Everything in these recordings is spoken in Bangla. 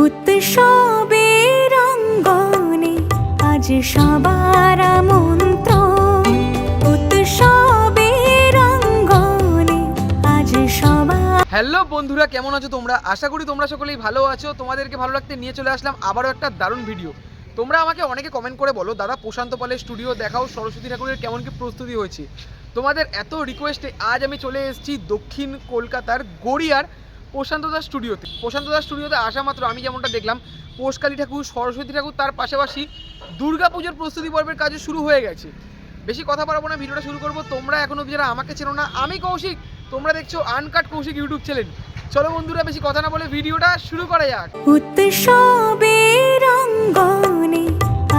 উৎসবের অঙ্গনে আজ সবার আমন্ত্রণ, উৎসবের অঙ্গনে আজ সবার। হ্যালো বন্ধুরা, কেমন আছো তোমরা? আশা করি তোমরা সকলেই ভালো আছো। তোমাদেরকে ভালো রাখতে নিয়ে চলে আসলাম আবারও একটা দারুণ ভিডিও। তোমরা আমাকে অনেকে কমেন্ট করে বলো, দাদা প্রশান্ত পালের স্টুডিও দেখাও, সরস্বতী ঠাকুরের কেমন কি প্রস্তুতি হয়েছে। তোমাদের এত রিকোয়েস্টে আজ আমি চলে এসেছি দক্ষিণ কলকাতার গড়িয়ার প্রশান্ত দাস স্টুডিওতে। প্রশান্ত দাস স্টুডিওতে আসা মাত্র আমি যেমনটা দেখলাম, পোষকালী ঠাকুর, সরস্বতী ঠাকুর, তার পাশাপাশি দুর্গাপুজোর প্রস্তুতি পর্বের কাজও শুরু হয়ে গেছে। বেশি কথা বাড়াবো না, ভিডিওটা শুরু করবো। তোমরা এখনো যারা আমাকে চেনো না, আমি কৌশিক, তোমরা দেখছো আনকাট কৌশিক ইউটিউব চ্যানেল। চলো বন্ধুরা, বেশি কথা না বলে ভিডিওটা শুরু করা যাক। উৎসবের অঙ্গনে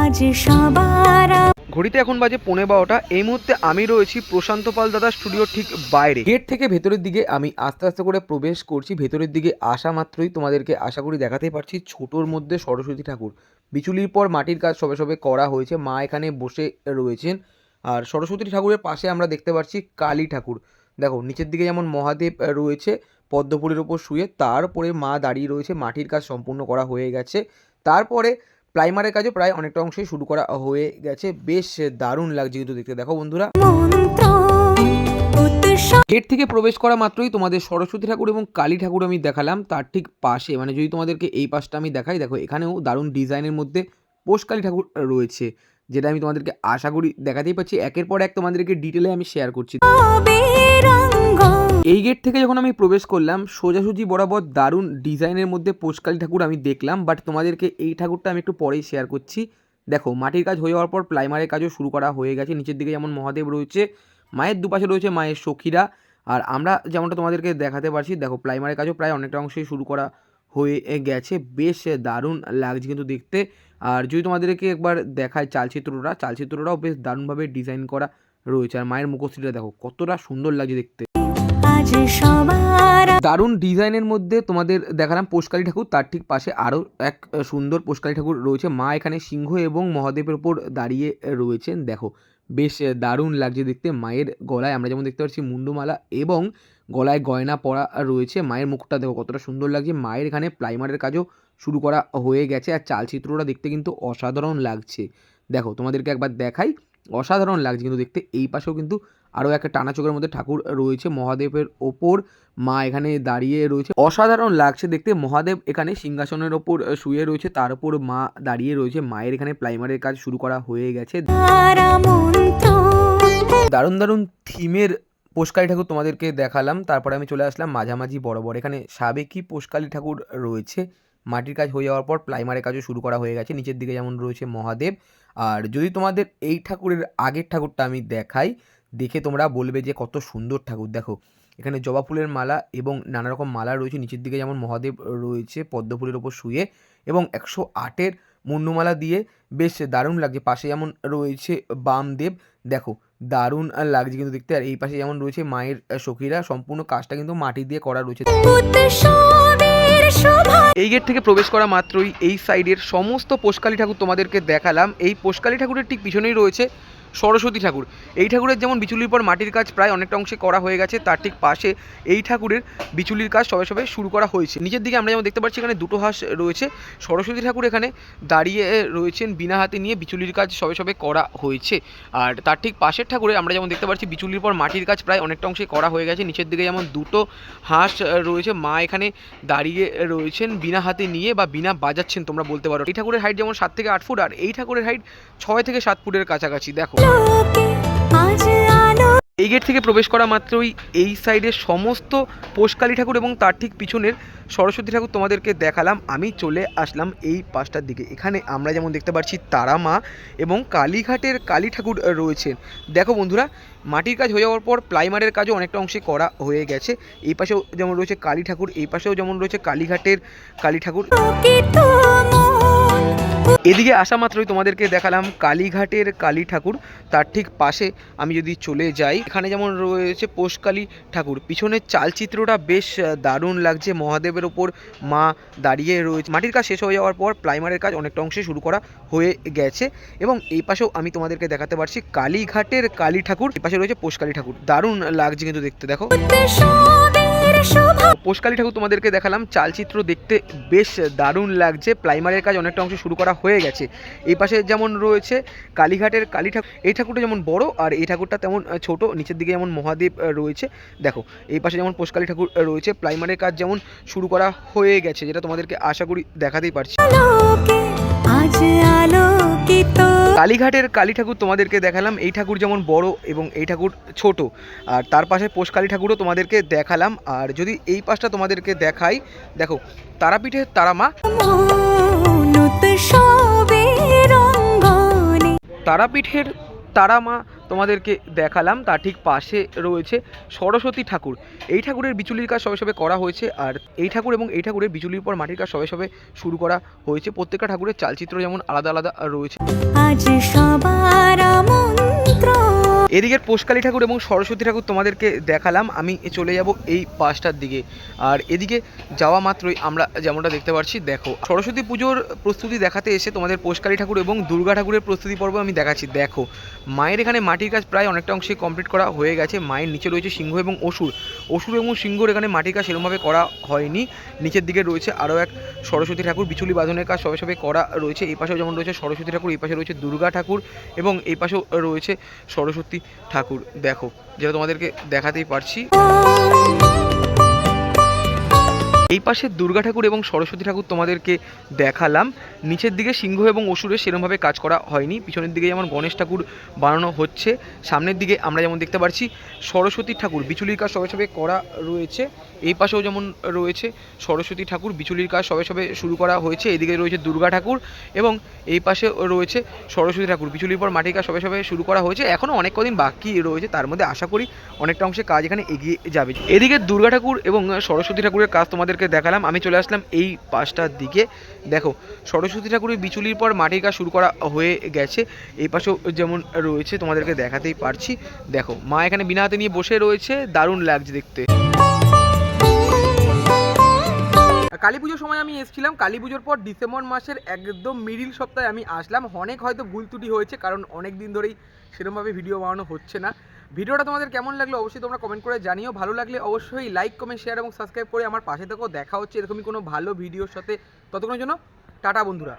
আজ সবার। ঘড়িতে এখন বাজে 11:15। এই মুহূর্তে আমি রয়েছি প্রশান্ত পাল দাদা স্টুডিওর ঠিক বাইরে। গেট থেকে ভেতরের দিকে আমি আস্তে আস্তে করে প্রবেশ করছি। ভেতরের দিকে আসা মাত্রই তোমাদেরকে আশা করি দেখাতেই পারছি ছোটোর মধ্যে সরস্বতী ঠাকুর। বিচুলির পর মাটির কাজ সবে সবে করা হয়েছে। মা এখানে বসে রয়েছেন। আর সরস্বতী ঠাকুরের পাশে আমরা দেখতে পাচ্ছি কালী ঠাকুর। দেখো নিচের দিকে যেমন মহাদেব রয়েছে পদ্মফুলের ওপর শুয়ে, তারপরে মা দাঁড়িয়ে রয়েছে। মাটির কাজ সম্পূর্ণ করা হয়ে গেছে। তারপরে প্রাইমারের কাজও প্রায় অনেকটা অংশই শুরু করা হয়ে গেছে। বেশ দারুণ লাগছে কিন্তু দেখতে। দেখো বন্ধুরা, গেট থেকে প্রবেশ করা মাত্রই তোমাদের সরস্বতী ঠাকুর এবং কালী ঠাকুর আমি দেখালাম। তার ঠিক পাশে, মানে যদি তোমাদেরকে এই পাশটা আমি দেখাই, দেখো এখানেও দারুণ ডিজাইনের মধ্যে পোষকালী ঠাকুর রয়েছে, যেটা আমি তোমাদেরকে আশা করি দেখাতেই পাচ্ছি। একের পর এক তোমাদেরকে ডিটেলে আমি শেয়ার করছি। এই গেট থেকে যখন আমি প্রবেশ করলাম, সোজাসুজি বরাবর দারুণ ডিজাইনের মধ্যে পোষকালী ঠাকুর আমি দেখলাম। বাট তোমাদেরকে এই ঠাকুরটা আমি একটু পরেই শেয়ার করছি। দেখো মাটির কাজ হয়ে যাওয়ার পর প্রাইমারের কাজও শুরু করা হয়ে গেছে। নিচের দিকে যেমন মহাদেব রয়েছে, মায়ের দুপাশে রয়েছে মায়ের সখীরা। আর আমরা যেমনটা তোমাদেরকে দেখাতে পারছি, দেখো প্রাইমারের কাজও প্রায় অনেকটা অংশেই শুরু করা হয়ে গেছে। বেশ দারুণ লাগছে কিন্তু দেখতে। আর যদি তোমাদেরকে একবার দেখায় চালচিত্রটাও বেশ দারুণভাবে ডিজাইন করা রয়েছে। আর মায়ের মুখশ্রীটা দেখো কতটা সুন্দর লাগছে দেখতে। দারুণ ডিজাইনের মধ্যে তোমাদের দেখালাম পোষকালী ঠাকুর। তার ঠিক পাশে আরও এক সুন্দর পোষকালী ঠাকুর রয়েছে। মা এখানে সিংহ এবং মহাদেবের ওপর দাঁড়িয়ে রয়েছেন। দেখো বেশ দারুণ লাগছে দেখতে। মায়ের গলায় আমরা যেমন দেখতে পাচ্ছি মুন্ডমালা এবং গলায় গয়না পরা রয়েছে। মায়ের মুখটা দেখো কতটা সুন্দর লাগছে। মায়ের এখানে প্রাইমারের কাজও শুরু করা হয়ে গেছে। আর চালচিত্রটা দেখতে কিন্তু অসাধারণ লাগছে। দেখো তোমাদেরকে একবার দেখাই, অসাধারণ লাগছে কিন্তু দেখতে। এই পাশেও কিন্তু আরও একটা টানা চোখের মধ্যে ঠাকুর রয়েছে মহাদেবের ওপর। মা এখানে দাঁড়িয়ে রয়েছে, অসাধারণ লাগছে দেখতে। মহাদেব এখানে সিংহাসনের ওপর শুয়ে রয়েছে, তার উপর মা দাঁড়িয়ে রয়েছে। মায়ের এখানে প্রাইমারের কাজ শুরু করা হয়ে গেছে। দারুণ দারুণ থিমের পোষকালী ঠাকুর তোমাদেরকে দেখালাম। তারপরে আমি চলে আসলাম মাঝামাঝি বরাবর। এখানে সাবেকি পোষকালী ঠাকুর রয়েছে। মাটির কাজ হয়ে যাওয়ার পর প্রাইমারের কাজও শুরু করা হয়ে গেছে। নিচের দিকে যেমন রয়েছে মহাদেব। আর যদি তোমাদের এই ঠাকুরের আগের ঠাকুরটা আমি দেখাই, দেখে তোমরা বলবে যে কত সুন্দর ঠাকুর। দেখো এখানে জবা ফুলের মালা এবং নানা রকম মালা রয়েছে। নিচের দিকে যেমন মহাদেব রয়েছে পদ্ম ফুলের ওপর শুয়ে এবং 108-এর মুন্ডমালা দিয়ে বেশ দারুণ লাগছে। পাশে যেমন রয়েছে বামদেব, দেখো দারুণ লাগছে কিন্তু দেখতে। আর এই পাশে যেমন রয়েছে মায়ের সখীরা। সম্পূর্ণ কাজটা কিন্তু মাটি দিয়ে করা রয়েছে। এই গেট থেকে প্রবেশ করা মাত্রই এই সাইডের সমস্ত পোষকালী ঠাকুর তোমাদেরকে দেখালাম। এই পোষকালী ঠাকুরের ঠিক পিছনেই রয়েছে সরস্বতী ঠাকুর। এই ঠাকুরের যেমন বিচুলির পর মাটির কাজ প্রায় অনেকটা অংশে করা হয়ে গেছে, তার ঠিক পাশে এই ঠাকুরের বিচুলির কাজ সবে সবে শুরু করা হয়েছে। নিচের দিকে আমরা যেমন দেখতে পাচ্ছি এখানে দুটো হাঁস রয়েছে। সরস্বতী ঠাকুর এখানে দাঁড়িয়ে রয়েছেন বিনা হাতে নিয়ে, বিচুলির কাজ সবে সবে করা হয়েছে। আর তার ঠিক পাশের ঠাকুরে আমরা যেমন দেখতে পাচ্ছি বিচুলির পর মাটির কাজ প্রায় অনেকটা অংশে করা হয়ে গেছে। নিচের দিকে যেমন দুটো হাঁস রয়েছে। মা এখানে দাঁড়িয়ে রয়েছেন বিনা হাতে নিয়ে বা বিনা বাজাচ্ছেন তোমরা বলতে পারো। এই ঠাকুরের হাইট যেমন 7 থেকে 8 ফুট, আর এই ঠাকুরের হাইট 6 থেকে 7 ফুটের কাছাকাছি। দেখো এই গেট থেকে প্রবেশ করা মাত্রই এই সাইডের সমস্ত পোষকালী ঠাকুর এবং তার ঠিক পিছনের সরস্বতী ঠাকুর তোমাদেরকে দেখালাম। আমি চলে আসলাম এই পাশটার দিকে। এখানে আমরা যেমন দেখতে পাচ্ছি তারা মা এবং কালীঘাটের কালী ঠাকুর রয়েছেন। দেখো বন্ধুরা, মাটির কাজ হয়ে যাওয়ার পর প্রাইমারের কাজও অনেকটা অংশে করা হয়ে গেছে। এই পাশেও যেমন রয়েছে কালী ঠাকুর, এই পাশেও যেমন রয়েছে কালীঘাটের কালী ঠাকুর। এদিকে আসা মাত্রই তোমাদেরকে দেখালাম কালীঘাটের কালী ঠাকুর। তার ঠিক পাশে আমি যদি চলে যাই, এখানে যেমন রয়েছে পোষকালী ঠাকুর। পিছনের চালচিত্রটা বেশ দারুণ লাগছে। মহাদেবের ওপর মা দাঁড়িয়ে রয়েছে। মাটির কাজ শেষ হয়ে যাওয়ার পর প্রাইমারের কাজ অনেকটা অংশে শুরু করা হয়ে গেছে। এবং এই পাশেও আমি তোমাদেরকে দেখাতে পারছি কালীঘাটের কালী ঠাকুর। এই পাশে রয়েছে পোষকালী ঠাকুর। দারুণ লাগছে কিন্তু দেখতে। দেখো শোভা পোষকালী ঠাকুর তোমাদেরকে দেখালাম, চালচিত্র দেখতে বেশ দারুণ লাগছে। প্রাইমারের কাজ অনেকটা অংশ শুরু করা হয়ে গেছে। এই পাশে যেমন রয়েছে কালীঘাটের কালী ঠাকুর, এই ঠাকুরটা যেমন বড় আর এই ঠাকুরটা তেমন ছোট, নিচের দিকে যেমন মহাদেব রয়েছে। দেখো এই পাশে যেমন পোষকালী ঠাকুর রয়েছে, প্রাইমারের কাজ যেমন শুরু করা হয়ে গেছে, যেটা তোমাদেরকে আশা করি দেখাতেই পারছি। আলোকে আজ আলোকিত কালীঘাটের কালী ঠাকুর তোমাদেরকে দেখালাম, এই ঠাকুর যেমন বড় এবং এই ঠাকুর ছোট। আর তার পাশে পোষকালী ঠাকুরও তোমাদেরকে দেখালাম। আর যদি এই পাশটা তোমাদেরকে দেখাই, দেখো তারাপীঠের তারামা, মন উৎসবে রঙ্গনে তারাপীঠের তারামা তোমাদেরকে দেখালাম। তার ঠিক পাশে রয়েছে সরস্বতী ঠাকুর, এই ঠাকুরের বিচুলির কাজ সবে সবে করা হয়েছে। আর এই ঠাকুর এবং এই ঠাকুরের বিচুলির পর মাটির কাজ সবে সবে শুরু করা হয়েছে। প্রত্যেকটা ঠাকুরের চালচিত্র যেমন আলাদা আলাদা রয়েছে। আজ সবার মন্ত্র এদিকের পোষকালী ঠাকুর এবং সরস্বতী ঠাকুর তোমাদেরকে দেখালাম। আমি চলে যাব এই পাশটার দিকে। আর এদিকে যাওয়া মাত্রই আমরা যেমনটা দেখতে পাচ্ছি, দেখো সরস্বতী পুজোর প্রস্তুতি দেখাতে এসে তোমাদের পোষকালী ঠাকুর এবং দুর্গা ঠাকুরের প্রস্তুতি পর্ব আমি দেখাচ্ছি। দেখো মায়ের এখানে মাটির কাজ প্রায় অনেকটা অংশে কমপ্লিট করা হয়ে গেছে। মায়ের নিচে রয়েছে সিংহ এবং অসুর, অসুর এবং সিংহর এখানে মাটির কাজ সেরকমভাবে করা হয়নি। নিচের দিকে রয়েছে আরও এক সরস্বতী ঠাকুর, বিচুলি বাঁধনের কাজ সবে সবে করা রয়েছে। এই পাশেও যেমন রয়েছে সরস্বতী ঠাকুর, এই পাশে রয়েছে দুর্গা ঠাকুর এবং এই পাশেও রয়েছে সরস্বতী ঠাকুর। দেখো যেটা তোমাদেরকে দেখাতেই পারছি, এই পাশে দুর্গা ঠাকুর এবং সরস্বতী ঠাকুর তোমাদেরকে দেখালাম। নিচের দিকে সিংহ এবং অসুরের সেরকমভাবে কাজ করা হয়নি। পিছনের দিকে যেমন গণেশ ঠাকুর বানানো হচ্ছে, সামনের দিকে আমরা যেমন দেখতে পাচ্ছি সরস্বতী ঠাকুর বিচুলির কাজ সবে সবে করা রয়েছে। এই পাশেও যেমন রয়েছে সরস্বতী ঠাকুর, বিচুলির কাজ সবে সবে শুরু করা হয়েছে। এদিকে রয়েছে দুর্গা ঠাকুর এবং এই পাশে রয়েছে সরস্বতী ঠাকুর, বিচুলির পর মাটির কাজ সবে সবে শুরু করা হয়েছে। এখনও অনেক কদিন বাকি রয়েছে, তার মধ্যে আশা করি অনেকটা অংশে কাজ এখানে এগিয়ে যাবে। এদিকে দুর্গা ঠাকুর এবং সরস্বতী ঠাকুরের কাজ তোমাদেরকে দেখালাম। আমি চলে আসলাম এই পাশটার দিকে। দেখো সরস্বতী ঠাকুরের বিচুলির পর মাটির কাজ শুরু করা হয়ে গেছে। এই পাশেও যেমন রয়েছে তোমাদেরকে দেখাতেই পারছি। দেখো মা এখানে বিনা হাতে নিয়ে বসে রয়েছে, দারুণ লাগছে দেখতে। কালী পুজোর সময় আমি এসেছিলাম, কালী পুজোর পর ডিসেম্বর মাসের একদম মিডিল সপ্তাহে আমি আসলাম। অনেক হয়তো ভুল ত্রুটি হয়েছে, কারণ অনেক দিন ধরেই সেরকমভাবে ভিডিও বানানো হচ্ছে না। ভিডিওটা তোমাদের কেমন লাগলো অবশ্যই তোমরা কমেন্ট করে জানিও। ভালো লাগলে অবশ্যই লাইক, কমেন্ট, শেয়ার এবং সাবস্ক্রাইব করে আমার পাশে থেকেও। দেখা হচ্ছে এরকমই কোনো ভালো ভিডিওর সাথে। ততক্ষণের জন্য টাটা বন্ধুরা।